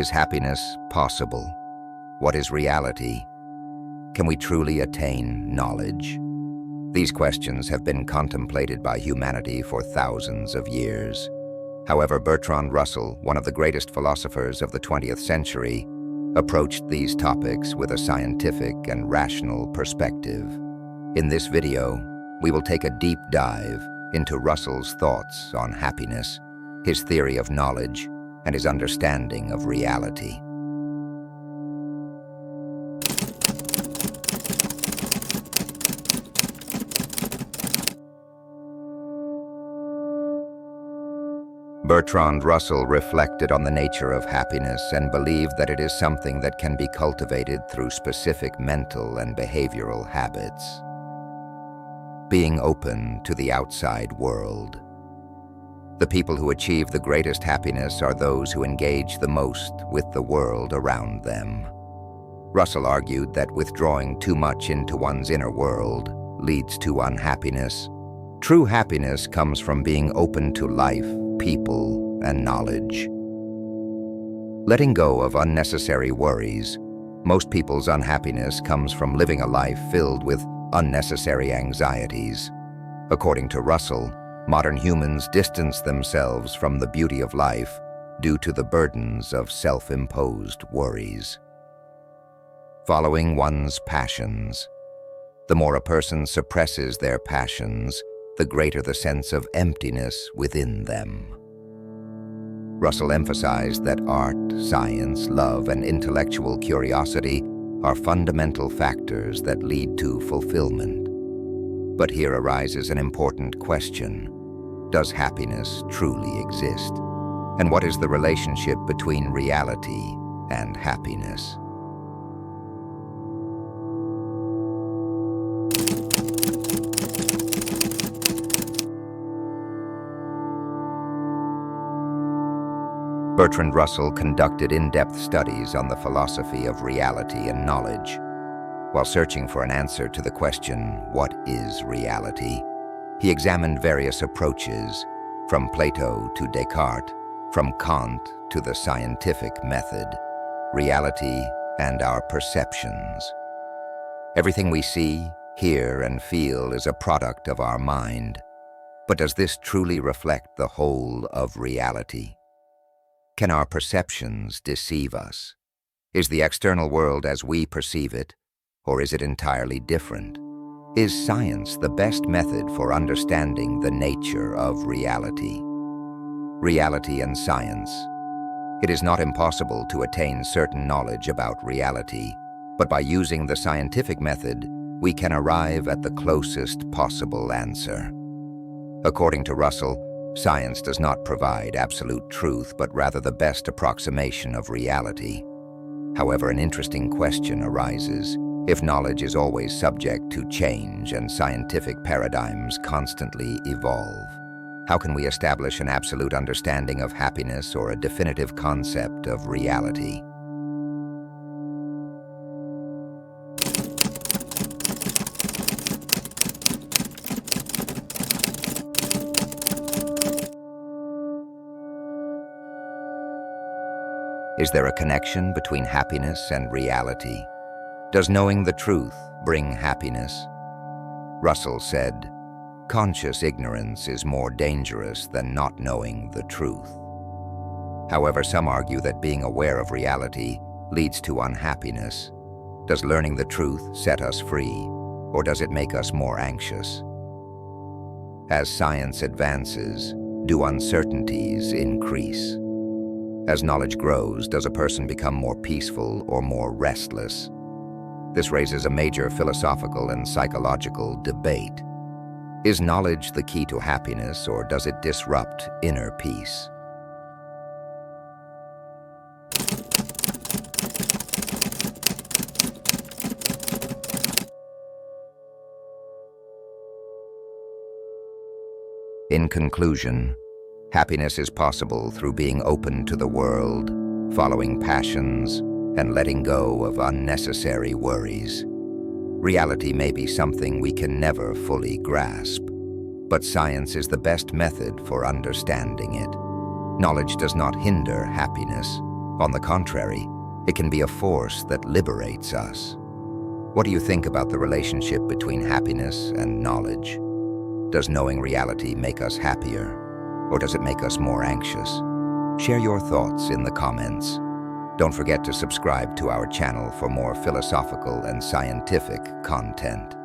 Is happiness possible? What is reality? Can we truly attain knowledge? These questions have been contemplated by humanity for thousands of years. However, Bertrand Russell, one of the greatest philosophers of the 20th century, approached these topics with a scientific and rational perspective. In this video, we will take a deep dive into Russell's thoughts on happiness, his theory of knowledge, and his understanding of reality. Bertrand Russell reflected on the nature of happiness and believed that it is something that can be cultivated through specific mental and behavioral habits. Being open to the outside world. The people who achieve the greatest happiness are those who engage the most with the world around them. Russell argued that withdrawing too much into one's inner world leads to unhappiness. True happiness comes from being open to life, people, and knowledge. Letting go of unnecessary worries. Most people's unhappiness comes from living a life filled with unnecessary anxieties. According to Russell, modern humans distance themselves from the beauty of life due to the burdens of self-imposed worries. Following one's passions. The more a person suppresses their passions, the greater the sense of emptiness within them. Russell emphasized that art, science, love, and intellectual curiosity are fundamental factors that lead to fulfillment. But here arises an important question. Does happiness truly exist? And what is the relationship between reality and happiness? Bertrand Russell conducted in-depth studies on the philosophy of reality and knowledge. While searching for an answer to the question, what is reality? He examined various approaches, from Plato to Descartes, from Kant to the scientific method, reality and our perceptions. Everything we see, hear, and feel is a product of our mind. But does this truly reflect the whole of reality? Can our perceptions deceive us? Is the external world as we perceive it, or is it entirely different? Is science the best method for understanding the nature of reality? Reality and science. It is not impossible to attain certain knowledge about reality, but by using the scientific method, we can arrive at the closest possible answer. According to Russell, science does not provide absolute truth, but rather the best approximation of reality. However, an interesting question arises. If knowledge is always subject to change and scientific paradigms constantly evolve, how can we establish an absolute understanding of happiness or a definitive concept of reality? Is there a connection between happiness and reality? Does knowing the truth bring happiness? Russell said, "Conscious ignorance is more dangerous than not knowing the truth." However, some argue that being aware of reality leads to unhappiness. Does learning the truth set us free, or does it make us more anxious? As science advances, do uncertainties increase? As knowledge grows, does a person become more peaceful or more restless? This raises a major philosophical and psychological debate. Is knowledge the key to happiness, or does it disrupt inner peace? In conclusion, happiness is possible through being open to the world, following passions, and letting go of unnecessary worries. Reality may be something we can never fully grasp, but science is the best method for understanding it. Knowledge does not hinder happiness, On the contrary, it can be a force that liberates us. What do you think about the relationship between happiness and knowledge? Does knowing reality make us happier, or does it make us more anxious? Share your thoughts in the comments. Don't forget to subscribe to our channel for more philosophical and scientific content.